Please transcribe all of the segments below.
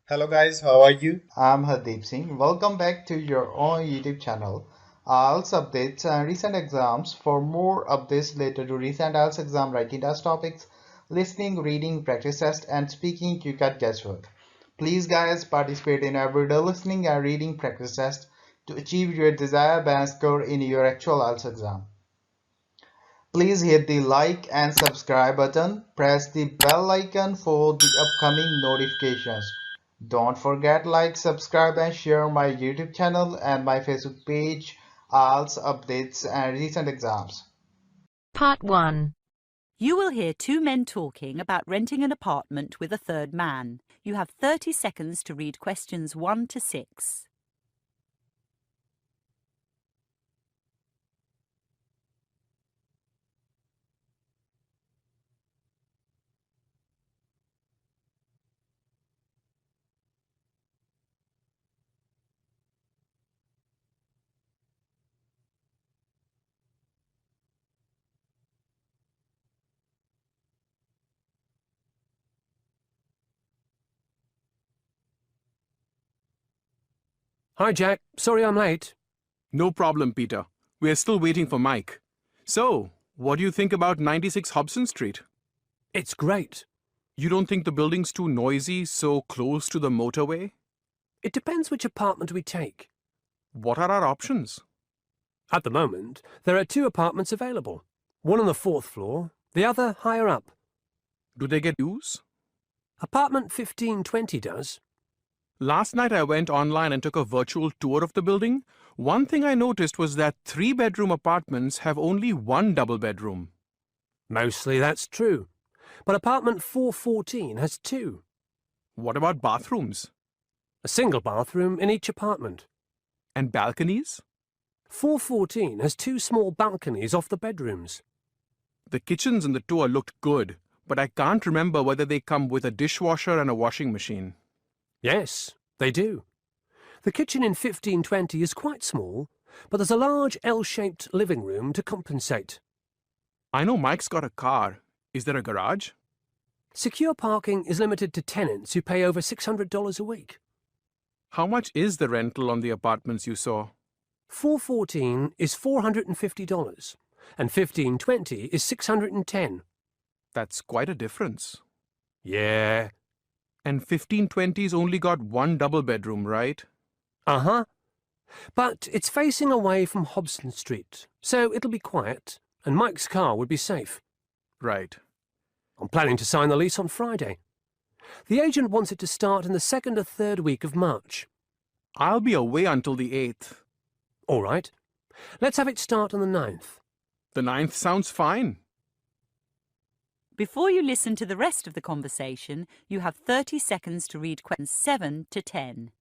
Hello guys, how are you? I'm Hardeep Singh. Welcome back to your own YouTube channel. IELTS updates and recent exams. For more updates related to recent IELTS exam writing test topics, listening, reading, practice test, and speaking, you got guesswork. Please, guys, participate in everyday listening and reading practice test to achieve your desired band score in your actual IELTS exam. Please hit the like and subscribe button. Press the bell icon for the upcoming notifications. Don't forget like, subscribe and share my YouTube channel and my Facebook page, IELTS updates and recent exams. Part 1. You will hear two men talking about renting an apartment with a third man. You have 30 seconds to read questions 1 to 6. Hi, Jack. Sorry I'm late. No problem, Peter. We're still waiting for Mike. So, what do you think about 96 Hobson Street? It's great. You don't think the building's too noisy, so close to the motorway? It depends which apartment we take. What are our options? At the moment, there are two apartments available. One on the 4th floor, the other higher up. Do they get views? Apartment 1520 does. Last night I went online and took a virtual tour of the building. One thing I noticed was that 3-bedroom apartments have only one double bedroom. Mostly that's true. But apartment 414 has two. What about bathrooms? A single bathroom in each apartment. And balconies? 414 has two small balconies off the bedrooms. The kitchens in the tour looked good, but I can't remember whether they come with a dishwasher and a washing machine. Yes, they do. The kitchen in 1520 is quite small, but there's a large L-shaped living room to compensate. I know Mike's got a car. Is there a garage? Secure parking is limited to tenants who pay over $600 a week. How much is the rental on the apartments you saw? 414 is $450 and 1520 is $610. That's quite a difference. Yeah. And 1520's only got one double bedroom, right? Uh-huh. But it's facing away from Hobson Street, so it'll be quiet, and Mike's car would be safe. Right. I'm planning to sign the lease on Friday. The agent wants it to start in the 2nd or 3rd week of March. I'll be away until the 8th. All right. Let's have it start on the 9th. The 9th sounds fine. Before you listen to the rest of the conversation, you have 30 seconds to read questions 7 to 10.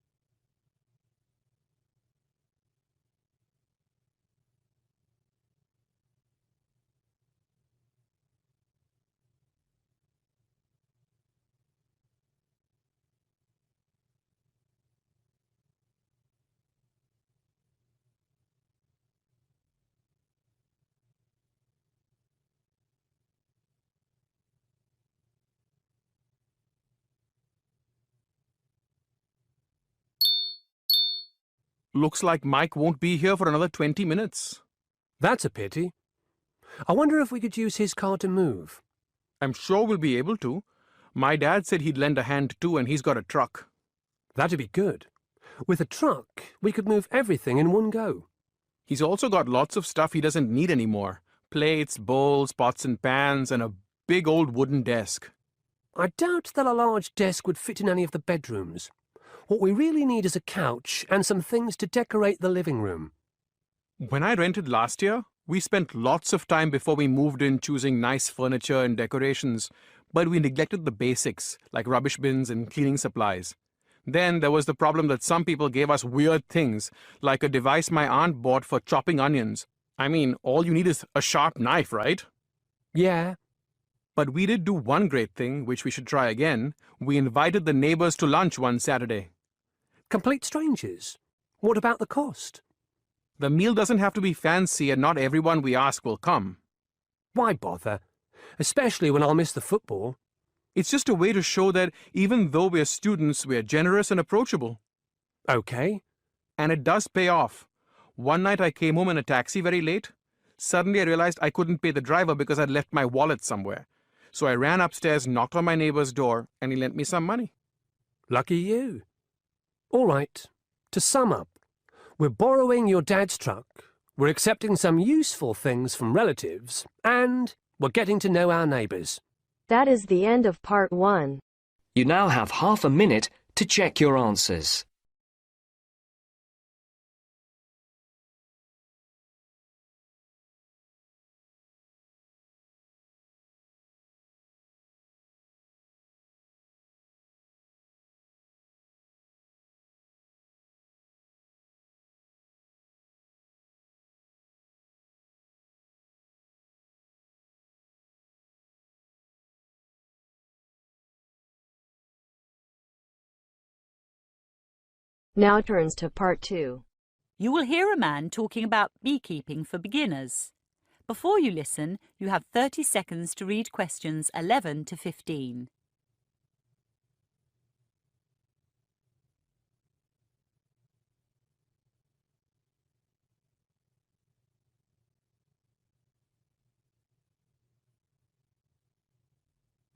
Looks like Mike won't be here for another 20 minutes. That's a pity. I wonder if we could use his car to move. I'm sure we'll be able to. My dad said he'd lend a hand too, and he's got a truck. That'd be good. With a truck, we could move everything in one go. He's also got lots of stuff he doesn't need anymore. Plates, bowls, pots and pans, and a big old wooden desk. I doubt that a large desk would fit in any of the bedrooms. What we really need is a couch and some things to decorate the living room. When I rented last year, we spent lots of time before we moved in choosing nice furniture and decorations, but we neglected the basics, like rubbish bins and cleaning supplies. Then there was the problem that some people gave us weird things, like a device my aunt bought for chopping onions. I mean, all you need is a sharp knife, right? Yeah. But we did do one great thing, which we should try again. We invited the neighbors to lunch one Saturday. Complete strangers. What about the cost? The meal doesn't have to be fancy, and not everyone we ask will come. Why bother? Especially when I'll miss the football. It's just a way to show that even though we're students, we're generous and approachable. OK. And it does pay off. One night I came home in a taxi very late. Suddenly I realized I couldn't pay the driver because I'd left my wallet somewhere. So I ran upstairs, knocked on my neighbor's door, and he lent me some money. Lucky you. All right, to sum up, we're borrowing your dad's truck, we're accepting some useful things from relatives, and we're getting to know our neighbours. That is the end of part 1. You now have half a minute to check your answers. Now turns to part 2. You will hear a man talking about beekeeping for beginners. Before you listen, you have 30 seconds to read questions 11 to 15.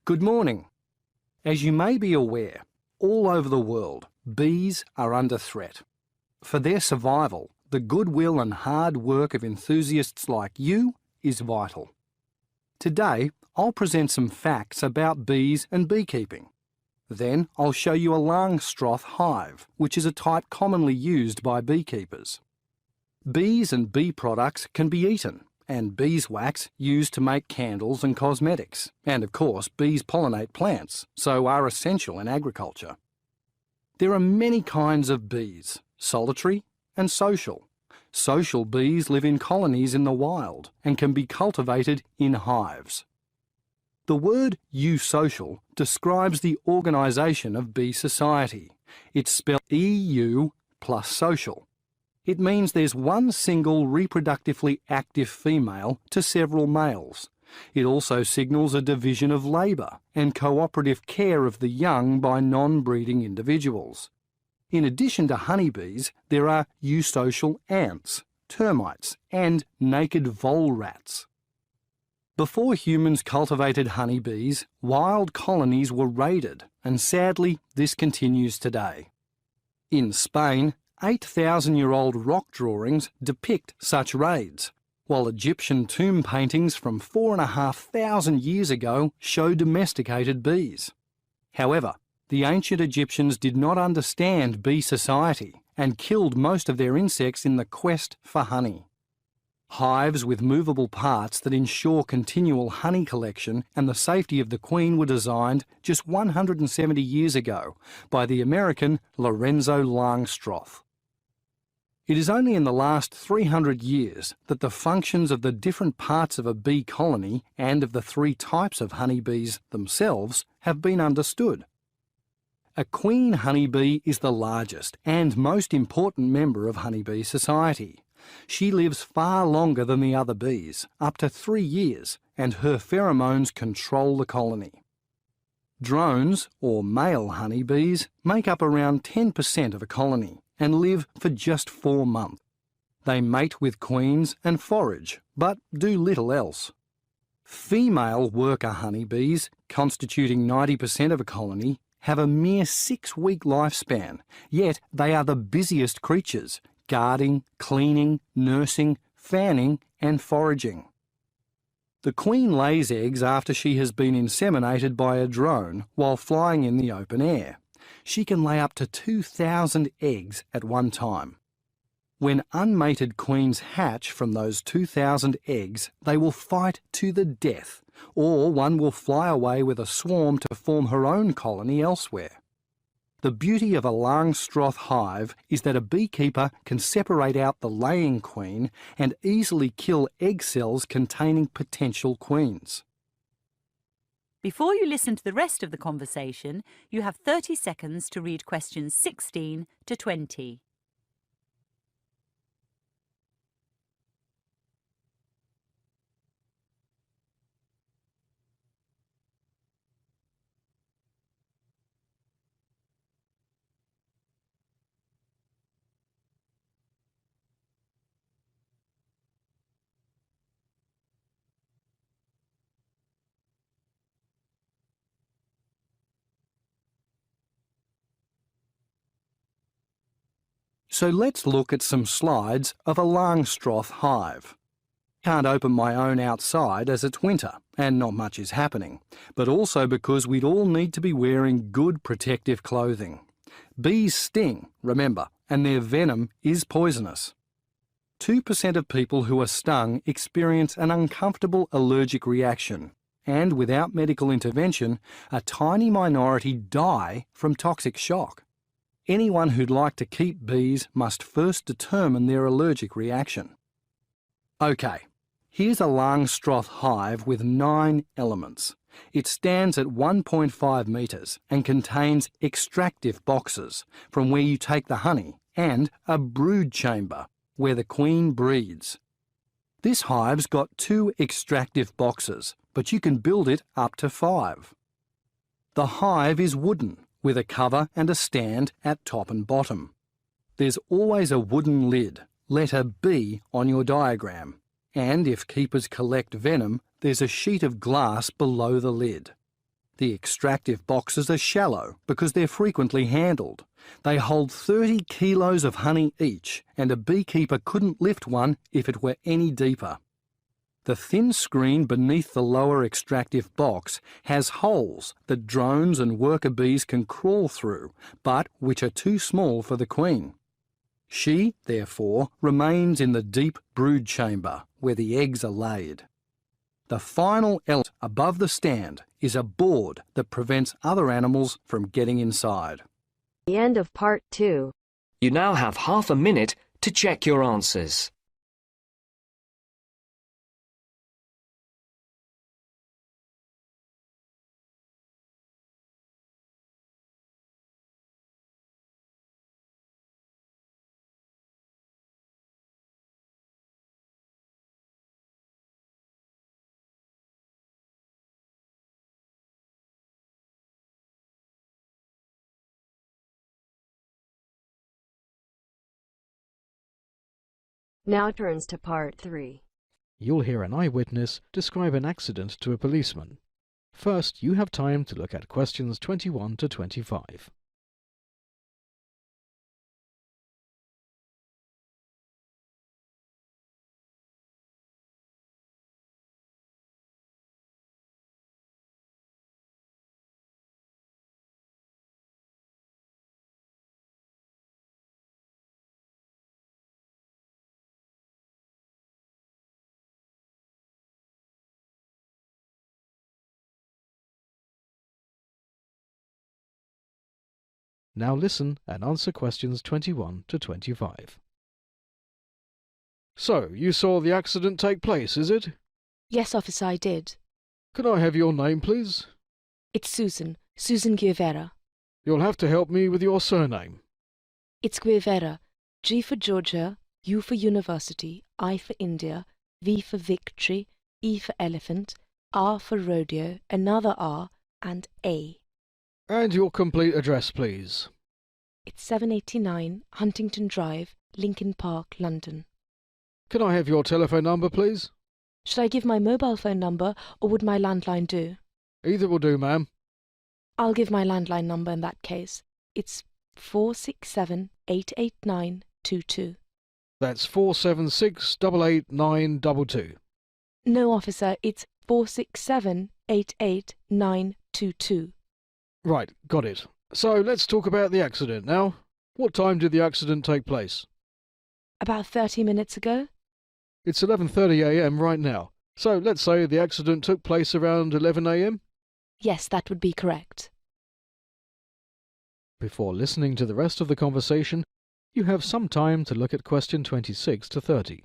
Good morning. As you may be aware, all over the world, bees are under threat. For their survival, the goodwill and hard work of enthusiasts like you is vital. Today, I'll present some facts about bees and beekeeping. Then I'll show you a Langstroth hive, which is a type commonly used by beekeepers. Bees and bee products can be eaten, and beeswax used to make candles and cosmetics. And of course, bees pollinate plants, so are essential in agriculture. There are many kinds of bees, solitary and social. Social bees live in colonies in the wild and can be cultivated in hives. The word eusocial describes the organisation of bee society. It's spelled EU plus social. It means there's one single reproductively active female to several males. It also signals a division of labour and cooperative care of the young by non-breeding individuals. In addition to honeybees, there are eusocial ants, termites, and naked vole rats. Before humans cultivated honeybees, wild colonies were raided, and sadly, this continues today. In Spain, 8,000-year-old rock drawings depict such raids, while Egyptian tomb paintings from 4,500 years ago show domesticated bees. However, the ancient Egyptians did not understand bee society and killed most of their insects in the quest for honey. Hives with movable parts that ensure continual honey collection and the safety of the queen were designed just 170 years ago by the American Lorenzo Langstroth. It is only in the last 300 years that the functions of the different parts of a bee colony and of the 3 types of honeybees themselves have been understood. A queen honeybee is the largest and most important member of honeybee society. She lives far longer than the other bees, up to 3 years, and her pheromones control the colony. Drones, or male honeybees, make up around 10% of a colony and live for just 4 months. They mate with queens and forage, but do little else. Female worker honeybees, constituting 90% of a colony, have a mere 6-week lifespan, yet they are the busiest creatures, guarding, cleaning, nursing, fanning and foraging. The queen lays eggs after she has been inseminated by a drone while flying in the open air. She can lay up to 2,000 eggs at one time. When unmated queens hatch from those 2,000 eggs, they will fight to the death, or one will fly away with a swarm to form her own colony elsewhere. The beauty of a Langstroth hive is that a beekeeper can separate out the laying queen and easily kill egg cells containing potential queens. Before you listen to the rest of the conversation, you have 30 seconds to read questions 16 to 20. So let's look at some slides of a Langstroth hive. Can't open my own outside as it's winter and not much is happening, but also because we'd all need to be wearing good protective clothing. Bees sting, remember, and their venom is poisonous. 2% of people who are stung experience an uncomfortable allergic reaction, and without medical intervention, a tiny minority die from toxic shock. Anyone who'd like to keep bees must first determine their allergic reaction. OK, here's a Langstroth hive with 9 elements. It stands at 1.5 metres and contains extractive boxes, from where you take the honey, and a brood chamber, where the queen breeds. This hive's got 2 extractive boxes, but you can build it up to 5. The hive is wooden, with a cover and a stand at top and bottom. There's always a wooden lid, letter B, on your diagram, and if keepers collect venom, there's a sheet of glass below the lid. The extractive boxes are shallow because they're frequently handled. They hold 30 kilos of honey each, and a beekeeper couldn't lift one if it were any deeper. The thin screen beneath the lower extractive box has holes that drones and worker bees can crawl through, but which are too small for the queen. She, therefore, remains in the deep brood chamber, where the eggs are laid. The final element above the stand is a board that prevents other animals from getting inside. The end of part 2. You now have half a minute to check your answers. Now turns to part 3. You'll hear an eyewitness describe an accident to a policeman. First, you have time to look at questions 21 to 25. Now listen and answer questions 21 to 25. So, you saw the accident take place, is it? Yes, officer, I did. Could I have your name, please? It's Susan Guevara. You'll have to help me with your surname. It's Guevara. G for Georgia, U for University, I for India, V for Victory, E for Elephant, R for Rodeo, another R, and A. And your complete address, please. It's 789 Huntington Drive, Lincoln Park, London. Can I have your telephone number, please? Should I give my mobile phone number, or would my landline do? Either will do, ma'am. I'll give my landline number in that case. It's 467-889-22. That's 476-88922. No, officer, it's 467-88922. Right, got it. So let's talk about the accident now. What time did the accident take place? About 30 minutes ago. It's 11:30 a.m. right now. So let's say the accident took place around 11 a.m.? Yes, that would be correct. Before listening to the rest of the conversation, you have some time to look at question 26 to 30.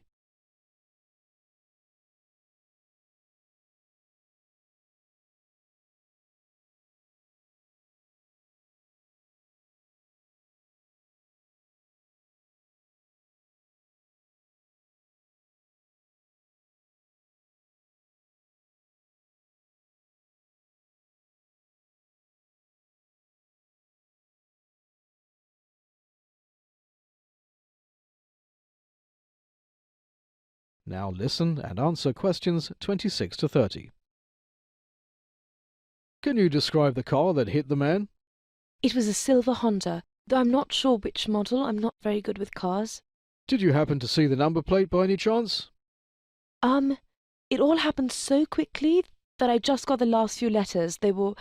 Now listen and answer questions 26 to 30. Can you describe the car that hit the man? It was a silver Honda, Though I'm not sure which model. I'm not very good with cars. Did you happen to see the number plate by any chance? It all happened so quickly that I just got the last few letters. They were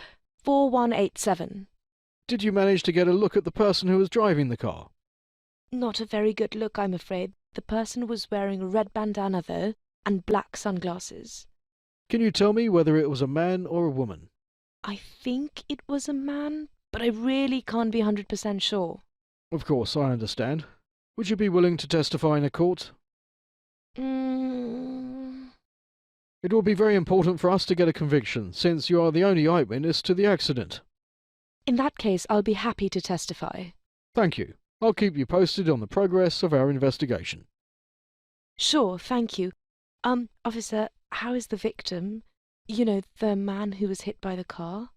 4187. Did you manage to get a look at the person who was driving the car? Not a very good look, I'm afraid. The person was wearing a red bandana, though, and black sunglasses. Can you tell me whether it was a man or a woman? I think it was a man, but I really can't be 100% sure. Of course, I understand. Would you be willing to testify in a court? It will be very important for us to get a conviction, since you are the only eyewitness to the accident. In that case, I'll be happy to testify. Thank you. I'll keep you posted on the progress of our investigation. Sure, thank you. Officer, how is the victim? You know, the man who was hit by the car?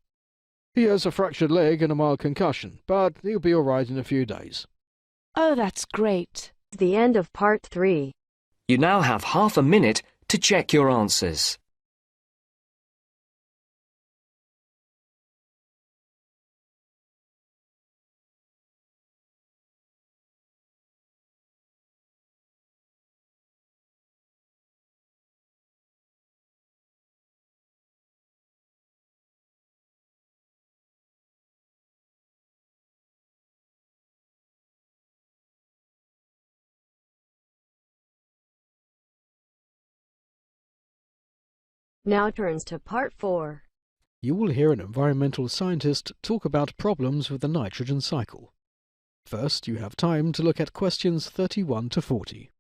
He has a fractured leg and a mild concussion, but he'll be all right in a few days. Oh, that's great. The end of part 3. You now have half a minute to check your answers. Now turns to part 4. You will hear an environmental scientist talk about problems with the nitrogen cycle. First, you have time to look at questions 31 to 40.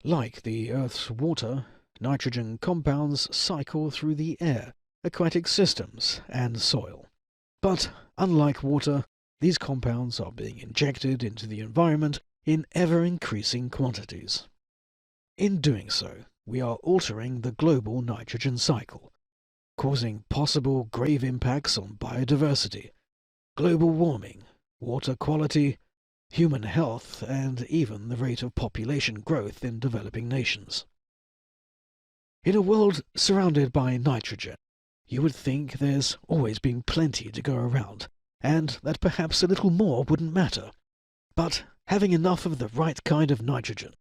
Like the Earth's water, nitrogen compounds cycle through the air, aquatic systems, and soil. But, unlike water, these compounds are being injected into the environment in ever-increasing quantities. In doing so, we are altering the global nitrogen cycle, causing possible grave impacts on biodiversity, global warming, water quality, human health, and even the rate of population growth in developing nations. In a world surrounded by nitrogen, you would think there's always been plenty to go around, and that perhaps a little more wouldn't matter. But having enough of the right kind of nitrogen,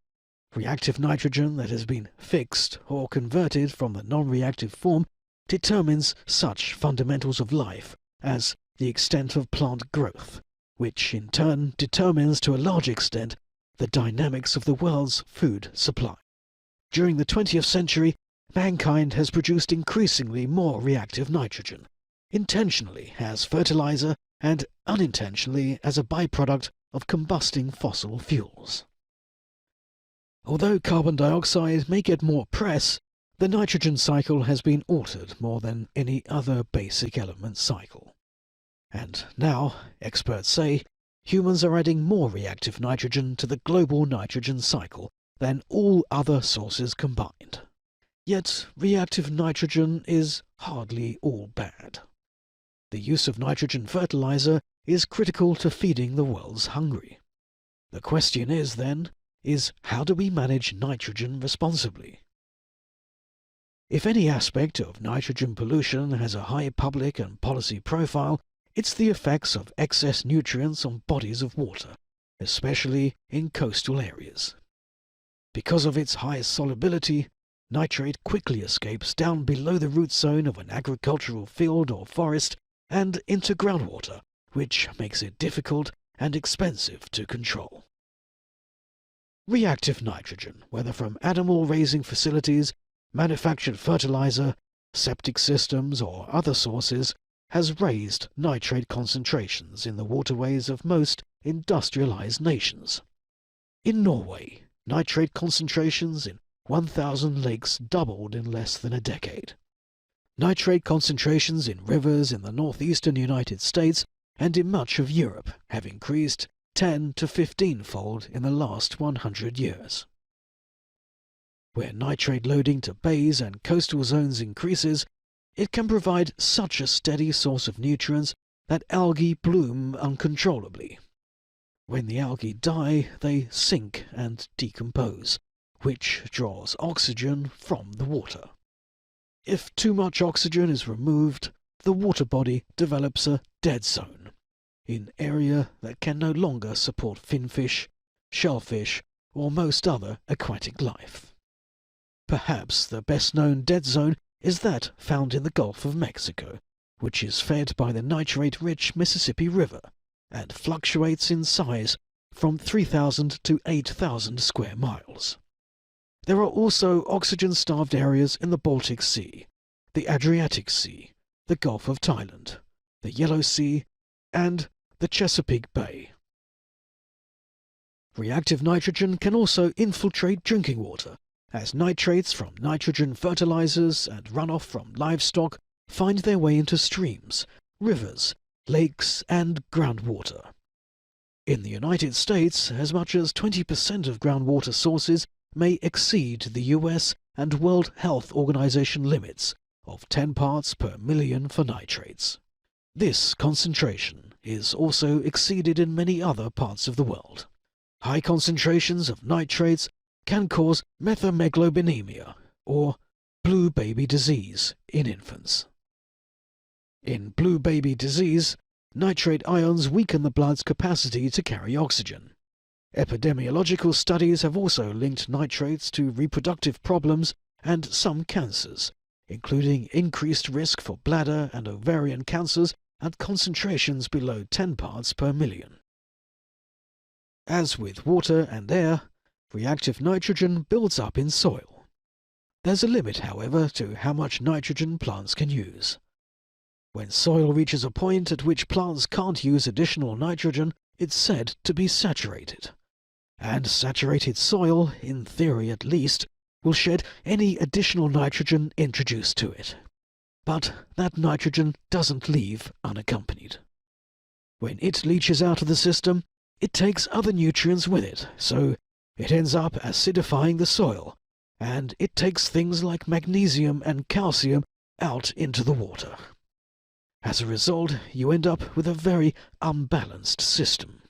reactive nitrogen that has been fixed or converted from the non-reactive form, determines such fundamentals of life as the extent of plant growth, which in turn determines to a large extent the dynamics of the world's food supply. During the 20th century, mankind has produced increasingly more reactive nitrogen, intentionally as fertilizer and unintentionally as a byproduct of combusting fossil fuels. Although carbon dioxide may get more press, the nitrogen cycle has been altered more than any other basic element cycle. And now, experts say, humans are adding more reactive nitrogen to the global nitrogen cycle than all other sources combined. Yet, reactive nitrogen is hardly all bad. The use of nitrogen fertilizer is critical to feeding the world's hungry. The question is, then, how do we manage nitrogen responsibly? If any aspect of nitrogen pollution has a high public and policy profile, it's the effects of excess nutrients on bodies of water, especially in coastal areas. Because of its high solubility, nitrate quickly escapes down below the root zone of an agricultural field or forest and into groundwater, which makes it difficult and expensive to control. Reactive nitrogen, whether from animal raising facilities, manufactured fertilizer, septic systems or other sources, has raised nitrate concentrations in the waterways of most industrialized nations. In Norway, nitrate concentrations in 1,000 lakes doubled in less than a decade. Nitrate concentrations in rivers in the northeastern United States and in much of Europe have increased 10 to 15-fold in the last 100 years. Where nitrate loading to bays and coastal zones increases, it can provide such a steady source of nutrients that algae bloom uncontrollably. When the algae die, they sink and decompose, which draws oxygen from the water. If too much oxygen is removed, the water body develops a dead zone, an area that can no longer support finfish, shellfish, or most other aquatic life. Perhaps the best-known dead zone is that found in the Gulf of Mexico, which is fed by the nitrate-rich Mississippi River and fluctuates in size from 3,000 to 8,000 square miles. There are also oxygen-starved areas in the Baltic Sea, the Adriatic Sea, the Gulf of Thailand, the Yellow Sea, and the Chesapeake Bay. Reactive nitrogen can also infiltrate drinking water, as nitrates from nitrogen fertilizers and runoff from livestock find their way into streams, rivers, lakes, and groundwater. In the United States, as much as 20% of groundwater sources may exceed the US and World Health Organization limits of 10 parts per million for nitrates. This concentration is also exceeded in many other parts of the world. High concentrations of nitrates can cause methemoglobinemia, or blue baby disease, in infants. In blue baby disease, nitrate ions weaken the blood's capacity to carry oxygen. Epidemiological studies have also linked nitrates to reproductive problems and some cancers, including increased risk for bladder and ovarian cancers at concentrations below 10 parts per million. As with water and air, reactive nitrogen builds up in soil. There's a limit, however, to how much nitrogen plants can use. When soil reaches a point at which plants can't use additional nitrogen, it's said to be saturated. And saturated soil, in theory at least, will shed any additional nitrogen introduced to it. But that nitrogen doesn't leave unaccompanied. When it leaches out of the system, it takes other nutrients with it, so it ends up acidifying the soil, and it takes things like magnesium and calcium out into the water. As a result, you end up with a very unbalanced system.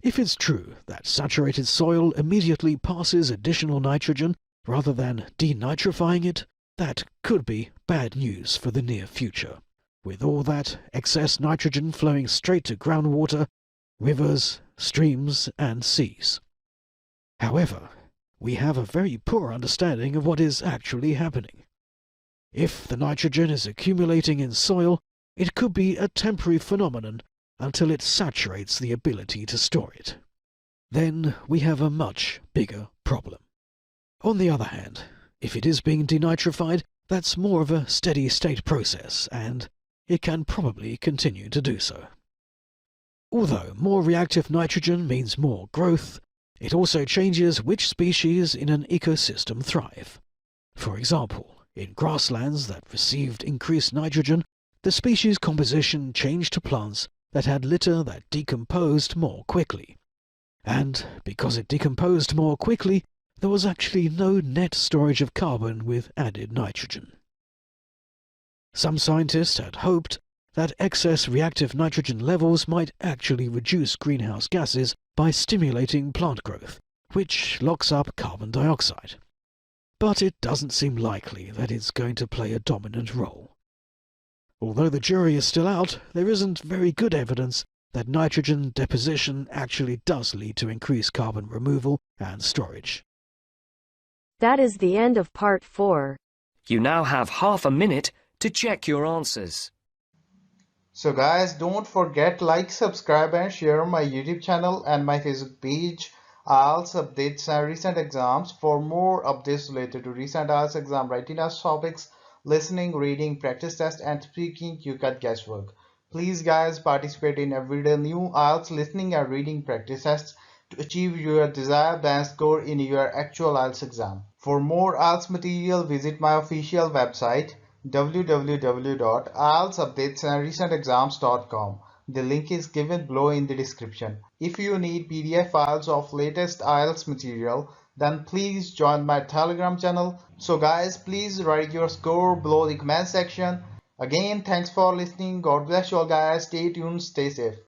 If it's true that saturated soil immediately passes additional nitrogen rather than denitrifying it, that could be bad news for the near future, with all that excess nitrogen flowing straight to groundwater, rivers, streams, and seas. However, we have a very poor understanding of what is actually happening. If the nitrogen is accumulating in soil, it could be a temporary phenomenon until it saturates the ability to store it. Then we have a much bigger problem. On the other hand, if it is being denitrified, that's more of a steady-state process, and it can probably continue to do so. Although more reactive nitrogen means more growth, it also changes which species in an ecosystem thrive. For example, in grasslands that received increased nitrogen, the species composition changed to plants that had litter that decomposed more quickly. And because it decomposed more quickly, there was actually no net storage of carbon with added nitrogen. Some scientists had hoped that excess reactive nitrogen levels might actually reduce greenhouse gases by stimulating plant growth, which locks up carbon dioxide. But it doesn't seem likely that it's going to play a dominant role. Although the jury is still out, there isn't very good evidence that nitrogen deposition actually does lead to increased carbon removal and storage. That is the end of part 4. You now have half a minute to check your answers. So guys, don't forget like, subscribe and share my YouTube channel and my Facebook page, IELTS updates and recent exams. For more updates related to recent IELTS exam writing test topics, listening, reading, practice test and speaking, you got guesswork. Please guys, participate in everyday new IELTS listening and reading practice tests to achieve your desired band score in your actual IELTS exam. For more IELTS material, visit my official website www.ieltsupdatesandrecentexams.com. The link is given below in the description. If you need PDF files of latest IELTS material, then please join my Telegram channel. So guys, please write your score below the comment section. Again, thanks for listening. God bless you all guys. Stay tuned, stay safe.